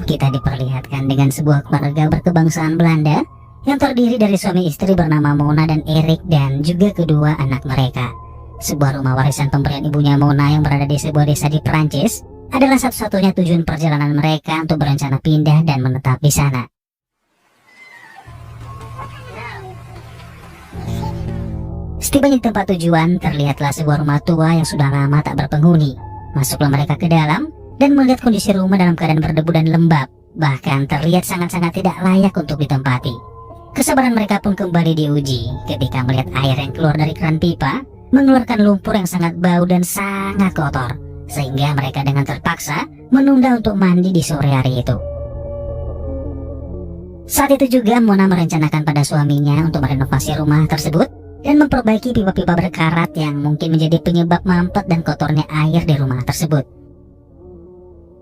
kita diperlihatkan dengan sebuah keluarga berkebangsaan Belanda yang terdiri dari suami istri bernama Mona dan Erik dan juga kedua anak mereka. Sebuah rumah warisan pemberian ibunya Mona yang berada di sebuah desa di Perancis adalah satu-satunya tujuan perjalanan mereka untuk berencana pindah dan menetap di sana. Setibanya di tempat tujuan, terlihatlah sebuah rumah tua yang sudah lama tak berpenghuni. Masuklah mereka ke dalam dan melihat kondisi rumah dalam keadaan berdebu dan lembab, bahkan terlihat sangat-sangat tidak layak untuk ditempati. Kesabaran mereka pun kembali diuji ketika melihat air yang keluar dari keran pipa mengeluarkan lumpur yang sangat bau dan sangat kotor, sehingga mereka dengan terpaksa menunda untuk mandi di sore hari itu. Saat itu juga Mona merencanakan pada suaminya untuk merenovasi rumah tersebut dan memperbaiki pipa-pipa berkarat yang mungkin menjadi penyebab mampet dan kotornya air di rumah tersebut.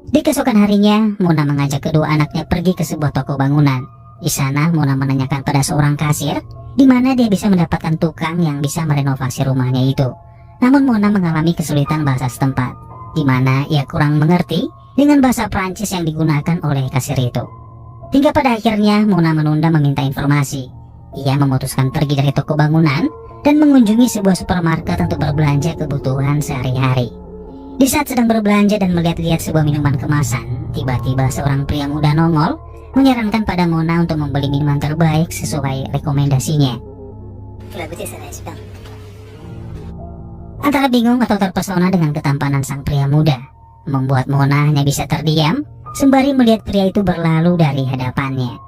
Di keesokan harinya, Mona mengajak kedua anaknya pergi ke sebuah toko bangunan. Di sana, Mona menanyakan pada seorang kasir di mana dia bisa mendapatkan tukang yang bisa merenovasi rumahnya itu. Namun Mona mengalami kesulitan bahasa setempat, di mana ia kurang mengerti dengan bahasa Prancis yang digunakan oleh kasir itu. Hingga pada akhirnya Mona menunda meminta informasi. Ia memutuskan pergi dari toko bangunan dan mengunjungi sebuah supermarket untuk berbelanja kebutuhan sehari-hari. Di saat sedang berbelanja dan melihat-lihat sebuah minuman kemasan, tiba-tiba seorang pria muda nongol menyarankan pada Mona untuk membeli minuman terbaik sesuai rekomendasinya. Antara bingung atau terpesona dengan ketampanan sang pria muda, membuat Mona hanya bisa terdiam sembari melihat pria itu berlalu dari hadapannya.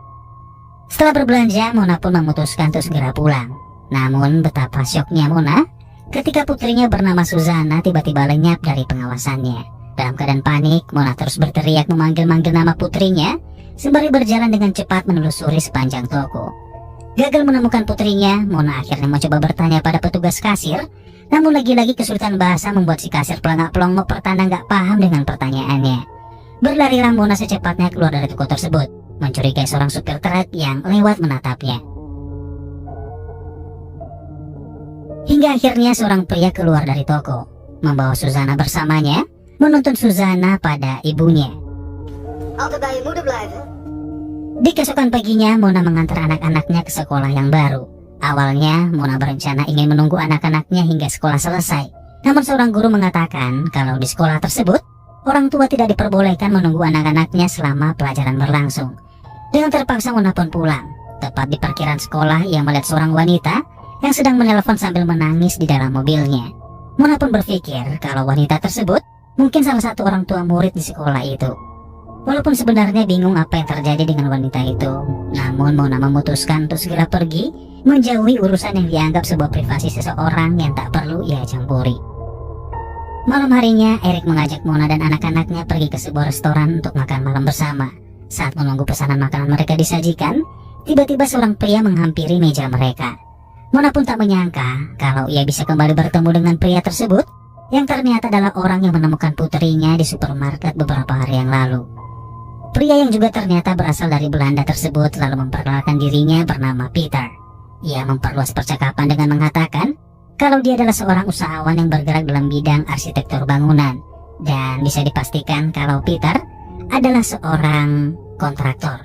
Setelah berbelanja, Mona pun memutuskan untuk segera pulang. Namun betapa syoknya Mona ketika putrinya bernama Suzana tiba-tiba lenyap dari pengawasannya. Dalam keadaan panik, Mona terus berteriak memanggil-manggil nama putrinya sembari berjalan dengan cepat menelusuri sepanjang toko. Gagal menemukan putrinya, Mona akhirnya mencoba bertanya pada petugas kasir. Namun lagi-lagi kesulitan bahasa membuat si kasir pelangak-pelongo pertanda gak paham dengan pertanyaannya. Berlarilah Mona secepatnya keluar dari toko tersebut, mencurigai seorang supir truk yang lewat menatapnya. Hingga akhirnya seorang pria keluar dari toko, membawa Suzana bersamanya, menuntun Suzana pada ibunya. Di keesokan paginya, Mona mengantar anak-anaknya ke sekolah yang baru. Awalnya, Mona berencana ingin menunggu anak-anaknya hingga sekolah selesai. Namun seorang guru mengatakan kalau di sekolah tersebut, orang tua tidak diperbolehkan menunggu anak-anaknya selama pelajaran berlangsung. Dengan terpaksa Mona pun pulang. Tepat di parkiran sekolah, ia melihat seorang wanita yang sedang menelpon sambil menangis di dalam mobilnya. Mona pun berpikir kalau wanita tersebut mungkin salah satu orang tua murid di sekolah itu. Walaupun sebenarnya bingung apa yang terjadi dengan wanita itu, namun Mona memutuskan untuk segera pergi, menjauhi urusan yang dianggap sebuah privasi seseorang yang tak perlu ia campuri. Malam harinya, Erik mengajak Mona dan anak-anaknya pergi ke sebuah restoran untuk makan malam bersama. Saat menunggu pesanan makanan mereka disajikan, tiba-tiba seorang pria menghampiri meja mereka. Mona pun tak menyangka kalau ia bisa kembali bertemu dengan pria tersebut, yang ternyata adalah orang yang menemukan putrinya di supermarket beberapa hari yang lalu. Pria yang juga ternyata berasal dari Belanda tersebut lalu memperkenalkan dirinya bernama Peter. Ia memperluas percakapan dengan mengatakan kalau dia adalah seorang usahawan yang bergerak dalam bidang arsitektur bangunan, dan bisa dipastikan kalau Peter adalah seorang kontraktor.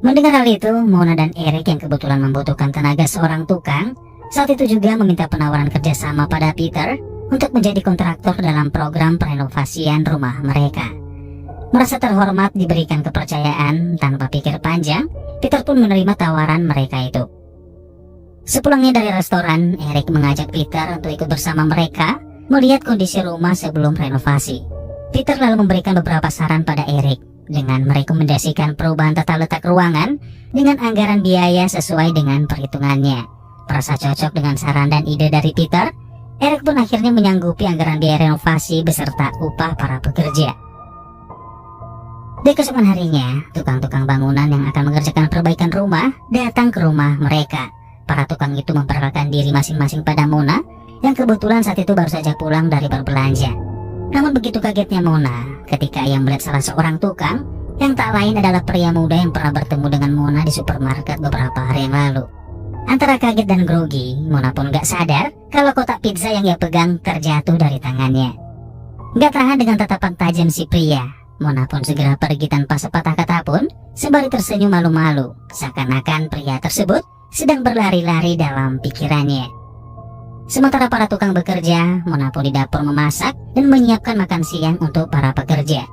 Mendengar hal itu, Mona dan Erik yang kebetulan membutuhkan tenaga seorang tukang, saat itu juga meminta penawaran kerjasama pada Peter untuk menjadi kontraktor dalam program perenovasian rumah mereka. Merasa terhormat diberikan kepercayaan, tanpa pikir panjang, Peter pun menerima tawaran mereka itu. Sepulangnya dari restoran, Erik mengajak Peter untuk ikut bersama mereka melihat kondisi rumah sebelum renovasi. Peter lalu memberikan beberapa saran pada Erik dengan merekomendasikan perubahan tata letak ruangan dengan anggaran biaya sesuai dengan perhitungannya. Merasa cocok dengan saran dan ide dari Peter, Erik pun akhirnya menyanggupi anggaran biaya renovasi beserta upah para pekerja. Di keesokan harinya, tukang-tukang bangunan yang akan mengerjakan perbaikan rumah datang ke rumah mereka. Para tukang itu memperkenalkan diri masing-masing pada Mona, yang kebetulan saat itu baru saja pulang dari berbelanja. Namun begitu kagetnya Mona ketika ia melihat salah seorang tukang yang tak lain adalah pria muda yang pernah bertemu dengan Mona di supermarket beberapa hari yang lalu. Antara kaget dan grogi, Mona pun gak sadar kalau kotak pizza yang ia pegang terjatuh dari tangannya. Gak tahan dengan tatapan tajam si pria, Mona pun segera pergi tanpa sepatah kata pun, sembari tersenyum malu-malu, seakan-akan pria tersebut sedang berlari-lari dalam pikirannya. Sementara para tukang bekerja, Mona pun di dapur memasak dan menyiapkan makan siang untuk para pekerja.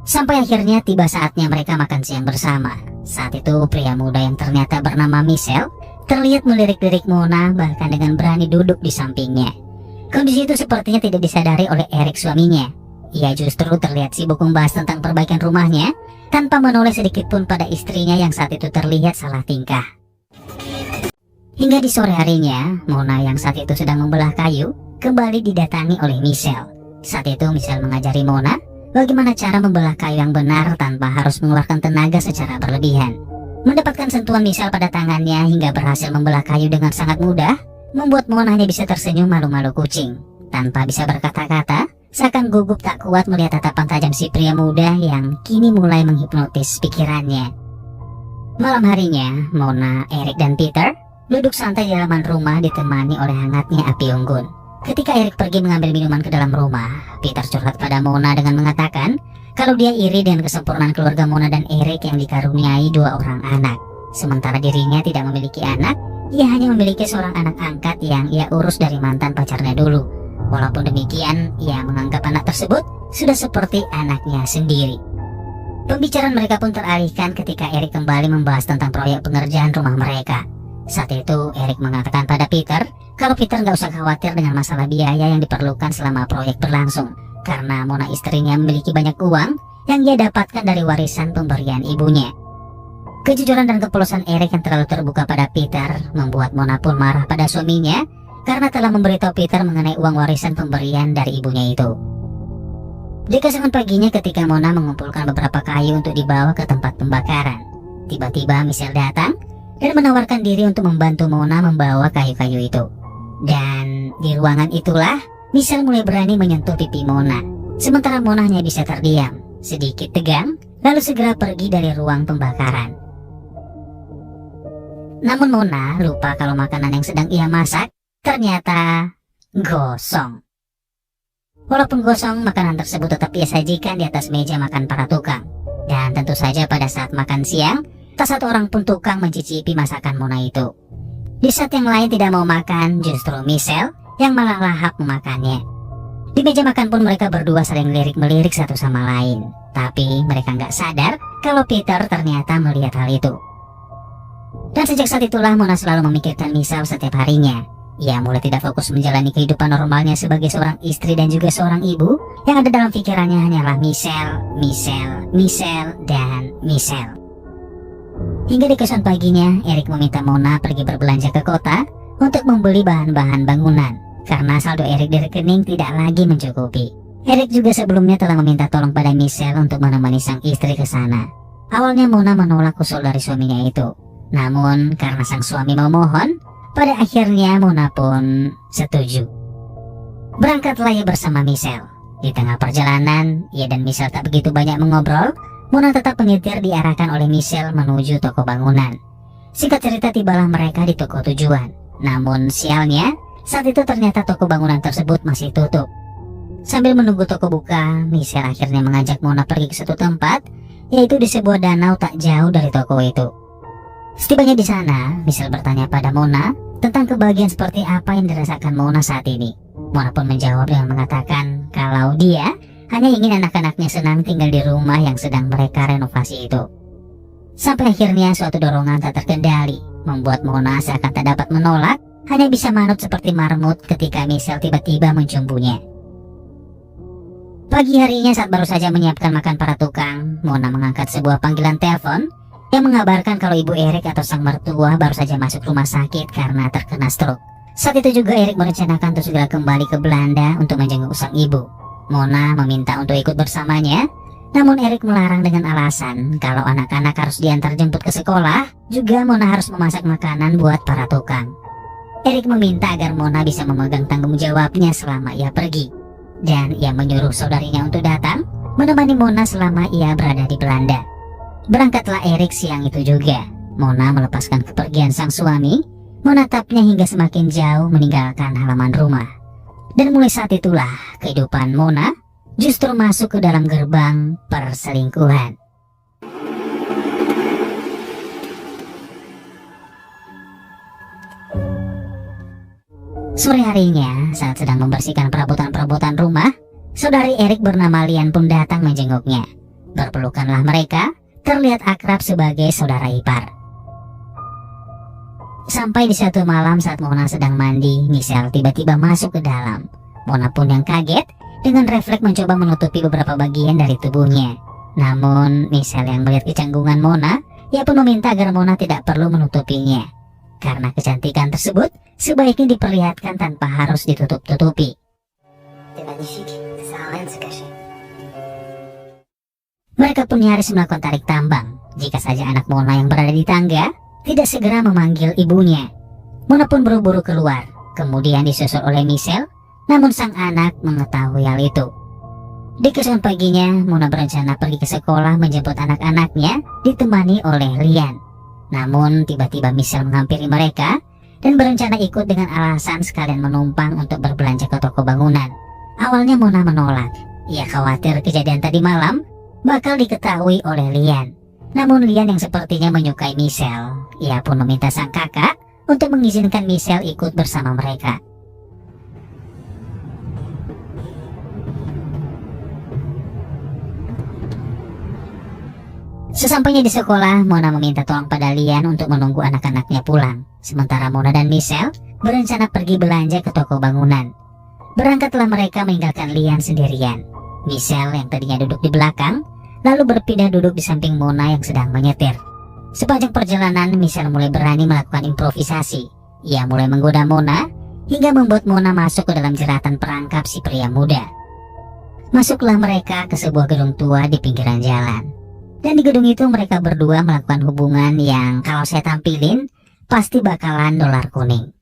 Sampai akhirnya tiba saatnya mereka makan siang bersama. Saat itu pria muda yang ternyata bernama Michelle terlihat melirik-lirik Mona, bahkan dengan berani duduk di sampingnya. Kondisi itu sepertinya tidak disadari oleh Eric, suaminya. Ia justru terlihat sibuk membahas tentang perbaikan rumahnya tanpa menoleh sedikit pun pada istrinya yang saat itu terlihat salah tingkah. Hingga di sore harinya, Mona yang saat itu sedang membelah kayu kembali didatangi oleh Michelle. Saat itu Michelle mengajari Mona bagaimana cara membelah kayu yang benar tanpa harus mengeluarkan tenaga secara berlebihan. Mendapatkan sentuhan Michelle pada tangannya hingga berhasil membelah kayu dengan sangat mudah, membuat Mona hanya bisa tersenyum malu-malu kucing. Tanpa bisa berkata-kata, seakan gugup tak kuat melihat tatapan tajam si pria muda yang kini mulai menghipnotis pikirannya. Malam harinya, Mona, Eric, dan Peter duduk santai di halaman rumah ditemani oleh hangatnya api unggun. Ketika Eric pergi mengambil minuman ke dalam rumah, Peter curhat pada Mona dengan mengatakan kalau dia iri dengan kesempurnaan keluarga Mona dan Eric yang dikaruniai 2 orang anak. Sementara dirinya tidak memiliki anak, ia hanya memiliki seorang anak angkat yang ia urus dari mantan pacarnya dulu. Walaupun demikian, ia menganggap anak tersebut sudah seperti anaknya sendiri. Pembicaraan mereka pun teralihkan ketika Eric kembali membahas tentang proyek pengerjaan rumah mereka. Saat itu Eric mengatakan pada Peter kalau Peter nggak usah khawatir dengan masalah biaya yang diperlukan selama proyek berlangsung, karena Mona istrinya memiliki banyak uang yang ia dapatkan dari warisan pemberian ibunya. Kejujuran dan kepolosan Eric yang terlalu terbuka pada Peter membuat Mona pun marah pada suaminya karena telah memberitahu Peter mengenai uang warisan pemberian dari ibunya itu. Di keesokan paginya ketika Mona mengumpulkan beberapa kayu untuk dibawa ke tempat pembakaran, tiba-tiba Michelle datang dan menawarkan diri untuk membantu Mona membawa kayu-kayu itu. Dan di ruangan itulah Michelle mulai berani menyentuh pipi Mona. Sementara Mona hanya bisa terdiam, sedikit tegang, lalu segera pergi dari ruang pembakaran. Namun Mona lupa kalau makanan yang sedang ia masak ternyata gosong. Walaupun gosong, makanan tersebut tetap ia sajikan di atas meja makan para tukang. Dan tentu saja pada saat makan siang, tak satu orang pun tukang mencicipi masakan Mona itu. Di saat yang lain tidak mau makan, justru Michelle yang malah lahap memakannya. Di meja makan pun mereka berdua saling lirik-melirik satu sama lain. Tapi mereka nggak sadar kalau Peter ternyata melihat hal itu. Dan sejak saat itulah Mona selalu memikirkan Michelle setiap harinya. Ia mulai tidak fokus menjalani kehidupan normalnya sebagai seorang istri dan juga seorang ibu. Yang ada dalam pikirannya hanyalah Michelle, Michelle, Michelle, dan Michelle. Hingga di keesokan paginya, Eric meminta Mona pergi berbelanja ke kota untuk membeli bahan-bahan bangunan, karena saldo Eric di rekening tidak lagi mencukupi. Eric juga sebelumnya telah meminta tolong pada Michelle untuk menemani sang istri ke sana. Awalnya Mona menolak usul dari suaminya itu. Namun karena sang suami memohon, pada akhirnya Mona pun setuju. Berangkatlah ia bersama Michelle. Di tengah perjalanan, ia dan Michelle tak begitu banyak mengobrol. Mona tetap menyetir diarahkan oleh Michelle menuju toko bangunan. Singkat cerita tibalah mereka di toko tujuan. Namun sialnya, saat itu ternyata toko bangunan tersebut masih tutup. Sambil menunggu toko buka, Michelle akhirnya mengajak Mona pergi ke suatu tempat, yaitu di sebuah danau tak jauh dari toko itu. Setibanya di sana, Michelle bertanya pada Mona tentang kebahagiaan seperti apa yang dirasakan Mona saat ini. Mona pun menjawab dengan mengatakan kalau dia hanya ingin anak-anaknya senang tinggal di rumah yang sedang mereka renovasi itu. Sampai akhirnya suatu dorongan tak terkendali membuat Mona seakan tak dapat menolak, hanya bisa manut seperti marmut ketika Michelle tiba-tiba mencumbunya. Pagi harinya saat baru saja menyiapkan makan para tukang, Mona mengangkat sebuah panggilan telepon yang mengabarkan kalau ibu Eric atau sang mertua baru saja masuk rumah sakit karena terkena stroke. Saat itu juga Eric merencanakan untuk segera kembali ke Belanda untuk menjenguk sang ibu. Mona meminta untuk ikut bersamanya, namun Eric melarang dengan alasan kalau anak-anak harus diantar jemput ke sekolah, juga Mona harus memasak makanan buat para tukang. Eric meminta agar Mona bisa memegang tanggung jawabnya selama ia pergi, dan ia menyuruh saudarinya untuk datang menemani Mona selama ia berada di Belanda. Berangkatlah Eric siang itu juga. Mona melepaskan kepergian sang suami, menatapnya hingga semakin jauh meninggalkan halaman rumah. Dan mulai saat itulah kehidupan Mona justru masuk ke dalam gerbang perselingkuhan. Sore harinya, saat sedang membersihkan perabotan-perabotan rumah, saudari Erik bernama Lian pun datang menjenguknya. Berpelukanlah mereka, terlihat akrab sebagai saudara ipar. Sampai di satu malam saat Mona sedang mandi, Michelle tiba-tiba masuk ke dalam. Mona pun yang kaget, dengan refleks mencoba menutupi beberapa bagian dari tubuhnya. Namun, Michelle yang melihat kecanggungan Mona, ia pun meminta agar Mona tidak perlu menutupinya. Karena kecantikan tersebut sebaiknya diperlihatkan tanpa harus ditutup-tutupi. Mereka pun nyaris melakukan tarik tambang jika saja anak Mona yang berada di tangga tidak segera memanggil ibunya. Mona pun buru-buru keluar, kemudian disusul oleh Michelle, namun sang anak mengetahui hal itu. Di keesokan paginya, Mona berencana pergi ke sekolah menjemput anak-anaknya ditemani oleh Lian. Namun tiba-tiba Michelle menghampiri mereka dan berencana ikut dengan alasan sekalian menumpang untuk berbelanja ke toko bangunan. Awalnya Mona menolak. Ia khawatir kejadian tadi malam bakal diketahui oleh Lian. Namun Lian yang sepertinya menyukai Michelle, ia pun meminta sang kakak untuk mengizinkan Michelle ikut bersama mereka. Sesampainya di sekolah, Mona meminta tolong pada Lian untuk menunggu anak-anaknya pulang. Sementara Mona dan Michelle berencana pergi belanja ke toko bangunan. Berangkatlah mereka meninggalkan Lian sendirian. Michelle yang tadinya duduk di belakang, lalu berpindah duduk di samping Mona yang sedang menyetir. Sepanjang perjalanan, Michelle mulai berani melakukan improvisasi. Ia mulai menggoda Mona, hingga membuat Mona masuk ke dalam jeratan perangkap si pria muda. Masuklah mereka ke sebuah gedung tua di pinggiran jalan. Dan di gedung itu mereka berdua melakukan hubungan yang kalau saya tampilin pasti bakalan dolar kuning.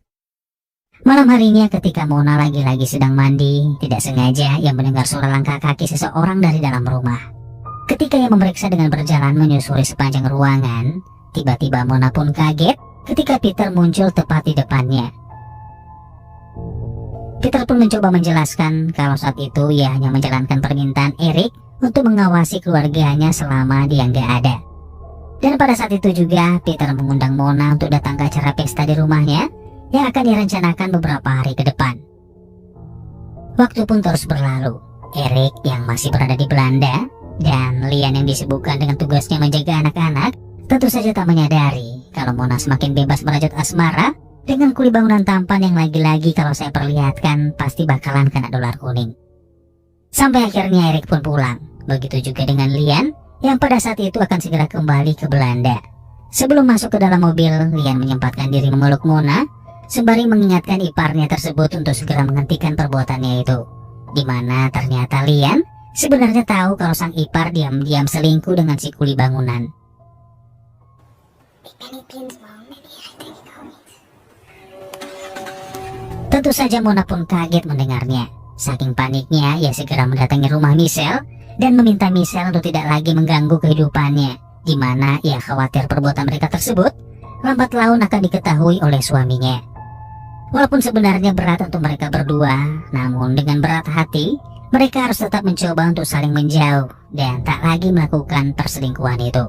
Malam harinya ketika Mona lagi-lagi sedang mandi, tidak sengaja ia mendengar suara langkah kaki seseorang dari dalam rumah. Ketika ia memeriksa dengan berjalan menyusuri sepanjang ruangan, tiba-tiba Mona pun kaget ketika Peter muncul tepat di depannya. Peter pun mencoba menjelaskan kalau saat itu ia hanya menjalankan permintaan Erik untuk mengawasi keluarganya selama dia nggak ada. Dan pada saat itu juga Peter mengundang Mona untuk datang ke acara pesta di rumahnya yang akan direncanakan beberapa hari ke depan. Waktu pun terus berlalu. Erik yang masih berada di Belanda dan Lian yang disibukkan dengan tugasnya menjaga anak-anak tentu saja tak menyadari kalau Mona semakin bebas merajut asmara dengan kuli bangunan tampan yang lagi-lagi kalau saya perlihatkan pasti bakalan kena dolar kuning. Sampai akhirnya Erik pun pulang. Begitu juga dengan Lian yang pada saat itu akan segera kembali ke Belanda. Sebelum masuk ke dalam mobil, Lian menyempatkan diri memeluk Mona sembari mengingatkan iparnya tersebut untuk segera menghentikan perbuatannya itu. Di mana ternyata Lian sebenarnya tahu kalau sang ipar diam-diam selingkuh dengan si kuli bangunan. Tentu saja Mona pun kaget mendengarnya. Saking paniknya, ia segera mendatangi rumah Michelle dan meminta Michelle untuk tidak lagi mengganggu kehidupannya, di mana ia khawatir perbuatan mereka tersebut lambat laun akan diketahui oleh suaminya. Walaupun sebenarnya berat untuk mereka berdua, namun dengan berat hati, mereka harus tetap mencoba untuk saling menjauh dan tak lagi melakukan perselingkuhan itu.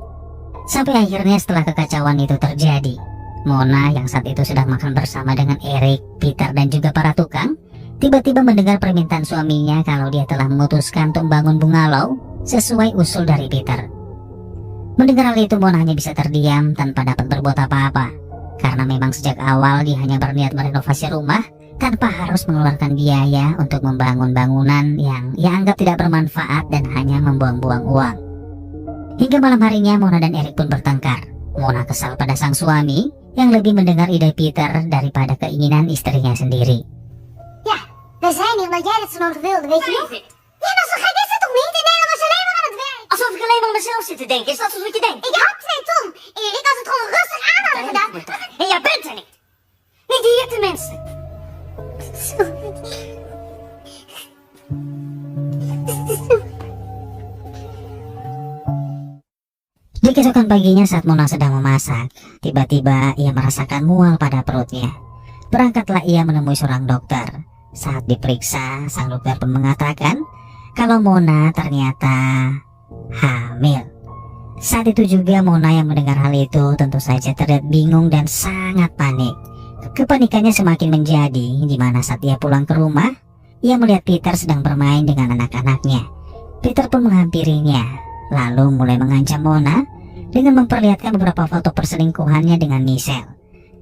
Sampai akhirnya setelah kekacauan itu terjadi, Mona yang saat itu sedang makan bersama dengan Erik, Peter dan juga para tukang, tiba-tiba mendengar permintaan suaminya kalau dia telah memutuskan untuk membangun bungalow sesuai usul dari Peter. Mendengar hal itu, Mona hanya bisa terdiam tanpa dapat berbuat apa-apa. Karena memang sejak awal dia hanya berniat merenovasi rumah tanpa harus mengeluarkan biaya untuk membangun bangunan yang ia anggap tidak bermanfaat dan hanya membuang-buang uang. Hingga malam harinya Mona dan Erik pun bertengkar. Mona kesal pada sang suami yang lebih mendengar ide Peter daripada keinginan istrinya sendiri. We zijn hier omdat jij dit zo lang wilde, weet je nog? Ja, maar zo gek is het toch niet? In Nederland was je alleen maar aan het werk. Alsof ik alleen maar aan mezelf zit te denken. Is dat wat je denkt? Ik had 2 ton. Erik, als het gewoon rustig aan hadden gedaan. En jij bent er niet. Niet hier tenminste. Di keesokan paginya saat Mona sedang memasak, tiba-tiba ia merasakan mual pada perutnya. Berangkatlah ia menemui seorang dokter. Saat diperiksa, sang dokter pun mengatakan kalau Mona ternyata hamil. Saat itu juga Mona yang mendengar hal itu tentu saja terlihat bingung dan sangat panik. Kepanikannya semakin menjadi di mana saat ia pulang ke rumah, ia melihat Peter sedang bermain dengan anak-anaknya. Peter pun menghampirinya, lalu mulai mengancam Mona dengan memperlihatkan beberapa foto perselingkuhannya dengan Michelle.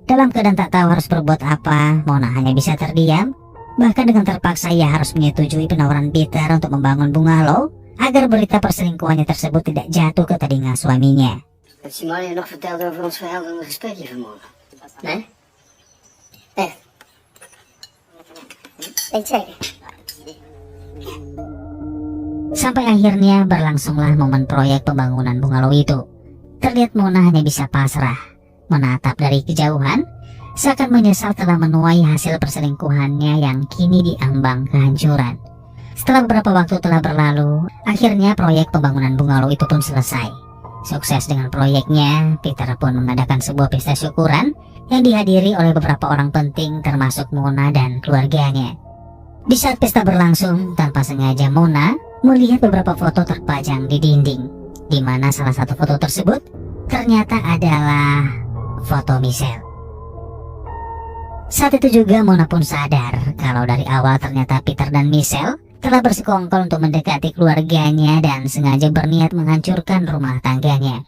Dalam keadaan tak tahu harus berbuat apa, Mona hanya bisa terdiam. Bahkan dengan terpaksa ia harus menyetujui penawaran Peter untuk membangun bungalow agar berita perselingkuhannya tersebut tidak jatuh ke telinga suaminya. Heeft Simone je nog verteld over ons verhelderende gesprekje vanmorgen? Nee? Echt? Weet zeker. Sampai akhirnya berlangsunglah momen proyek pembangunan bungalow itu. Terlihat Mona hanya bisa pasrah, menatap dari kejauhan, seakan menyesal telah menuai hasil perselingkuhannya yang kini diambang kehancuran. Setelah beberapa waktu telah berlalu, akhirnya proyek pembangunan bungalow itu pun selesai. Sukses dengan proyeknya, Peter pun mengadakan sebuah pesta syukuran yang dihadiri oleh beberapa orang penting termasuk Mona dan keluarganya. Di saat pesta berlangsung, tanpa sengaja Mona melihat beberapa foto terpajang di dinding, di mana salah satu foto tersebut ternyata adalah foto Michelle. Saat itu juga Mona pun sadar kalau dari awal ternyata Peter dan Michelle telah bersekongkol untuk mendekati keluarganya dan sengaja berniat menghancurkan rumah tangganya.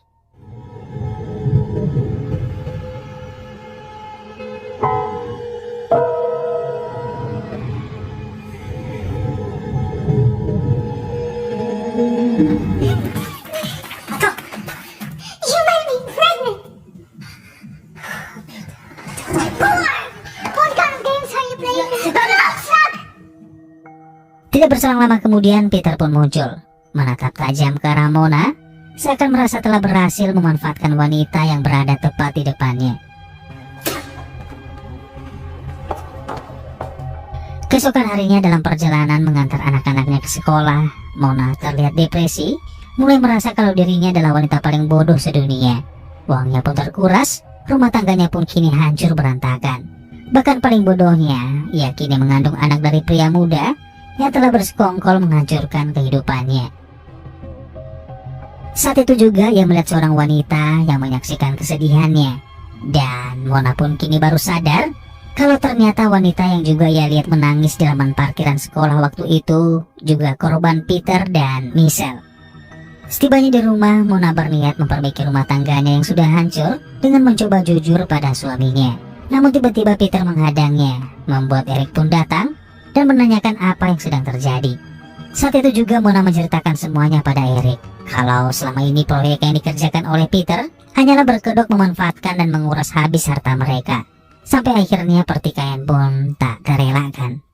You made me pregnant! What kind of games are you playing? Stop! Tidak berselang lama kemudian Peter pun muncul, menatap tajam ke arah Mona, seakan merasa telah berhasil memanfaatkan wanita yang berada tepat di depannya. Keesokan harinya dalam perjalanan mengantar anak-anaknya ke sekolah, Mona terlihat depresi, mulai merasa kalau dirinya adalah wanita paling bodoh sedunia. Uangnya pun terkuras, rumah tangganya pun kini hancur berantakan. Bahkan paling bodohnya, ia kini mengandung anak dari pria muda yang telah bersekongkol menghancurkan kehidupannya. Saat itu juga ia melihat seorang wanita yang menyaksikan kesedihannya, dan Mona pun kini baru sadar kalau ternyata wanita yang juga ia lihat menangis di halaman parkiran sekolah waktu itu juga korban Peter dan Michelle. Setibanya di rumah, Mona berniat memperbaiki rumah tangganya yang sudah hancur dengan mencoba jujur pada suaminya. Namun tiba-tiba Peter menghadangnya, membuat Eric pun datang dan menanyakan apa yang sedang terjadi. Saat itu juga Mona menceritakan semuanya pada Eric, kalau selama ini proyek yang dikerjakan oleh Peter hanyalah berkedok memanfaatkan dan menguras habis harta mereka. Sampai akhirnya pertikaian pun tak terelakkan.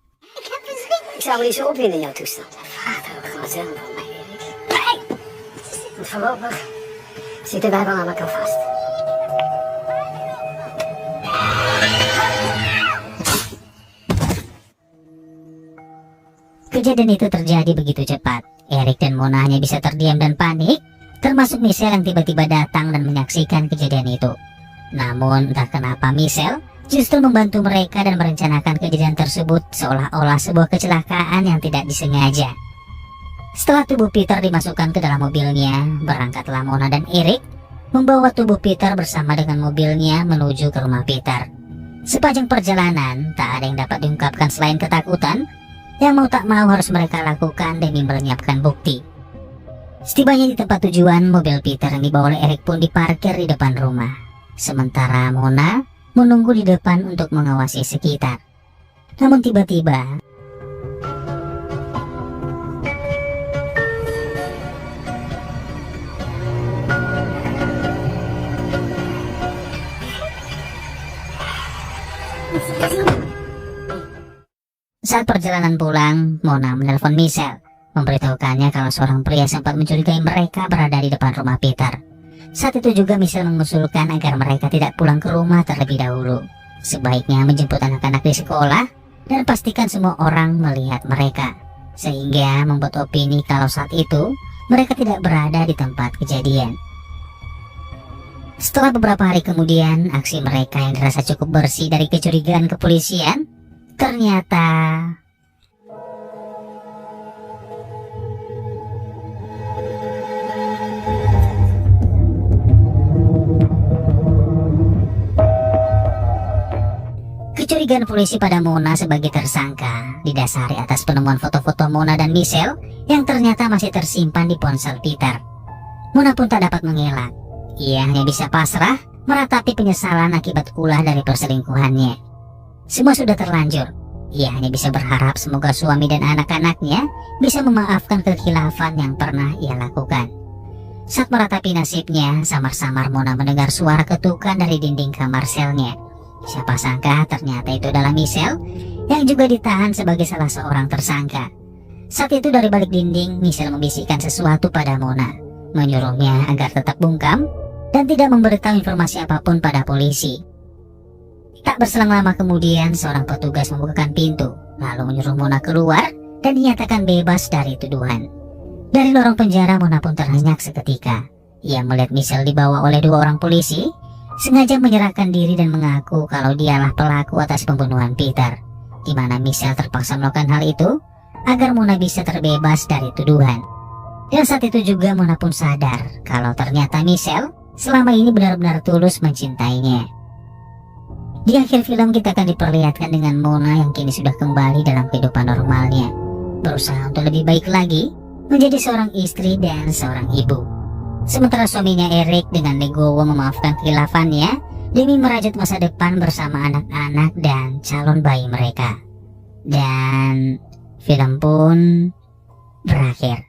Ik zou me niet zo opwinden in jouw toestand. Vraag er ook gewoon zelf van mij, Erik. Nee! Want voorlopig zitten wij wel aan elkaar vast. Kejadian itu terjadi begitu cepat. Eric dan Mona hanya bisa terdiam dan panik, termasuk Michelle yang tiba-tiba datang dan menyaksikan kejadian itu. Namun entah kenapa Michelle justru membantu mereka dan merencanakan kejadian tersebut seolah-olah sebuah kecelakaan yang tidak disengaja. Setelah tubuh Peter dimasukkan ke dalam mobilnya, berangkatlah Mona dan Eric membawa tubuh Peter bersama dengan mobilnya menuju ke rumah Peter. Sepanjang perjalanan, tak ada yang dapat diungkapkan selain ketakutan yang mau tak mau harus mereka lakukan demi melenyapkan bukti. Setibanya di tempat tujuan, mobil Peter yang dibawa oleh Eric pun diparkir di depan rumah. Sementara Mona menunggu di depan untuk mengawasi sekitar. Namun tiba-tiba saat perjalanan pulang, Mona menelpon Michelle, memberitahukannya kalau seorang pria sempat mencurigai mereka berada di depan rumah Peter. Saat itu juga Michelle mengusulkan agar mereka tidak pulang ke rumah terlebih dahulu. Sebaiknya menjemput anak-anak di sekolah dan pastikan semua orang melihat mereka, sehingga membuat opini kalau saat itu mereka tidak berada di tempat kejadian. Setelah beberapa hari kemudian, aksi mereka yang dirasa cukup bersih dari kecurigaan kepolisian ternyata Kecurigaan polisi pada Mona sebagai tersangka didasari atas penemuan foto-foto Mona dan Michelle yang ternyata masih tersimpan di ponsel Peter. Mona pun tak dapat mengelak. Ia hanya bisa pasrah meratapi penyesalan akibat ulah dari perselingkuhannya. Semua sudah terlanjur. Ia hanya bisa berharap semoga suami dan anak-anaknya bisa memaafkan kekhilafan yang pernah ia lakukan. Saat meratapi nasibnya, samar-samar Mona mendengar suara ketukan dari dinding kamar selnya. Siapa sangka ternyata itu adalah Michelle yang juga ditahan sebagai salah seorang tersangka. Saat itu dari balik dinding, Michelle membisikkan sesuatu pada Mona, menyuruhnya agar tetap bungkam dan tidak memberitahu informasi apapun pada polisi. Tak berselang lama kemudian, seorang petugas membukakan pintu, lalu menyuruh Mona keluar dan dinyatakan bebas dari tuduhan. Dari lorong penjara, Mona pun terhenyak seketika. Ia melihat Michelle dibawa oleh 2 orang polisi, sengaja menyerahkan diri dan mengaku kalau dialah pelaku atas pembunuhan Peter, di mana Michelle terpaksa melakukan hal itu agar Mona bisa terbebas dari tuduhan. Dan saat itu juga Mona pun sadar kalau ternyata Michelle selama ini benar-benar tulus mencintainya. Di akhir film kita akan diperlihatkan dengan Mona yang kini sudah kembali dalam kehidupan normalnya, berusaha untuk lebih baik lagi, menjadi seorang istri dan seorang ibu. Sementara suaminya Eric dengan legowo memaafkan kekhilaafannya demi merajut masa depan bersama anak-anak dan calon bayi mereka. Dan film pun berakhir.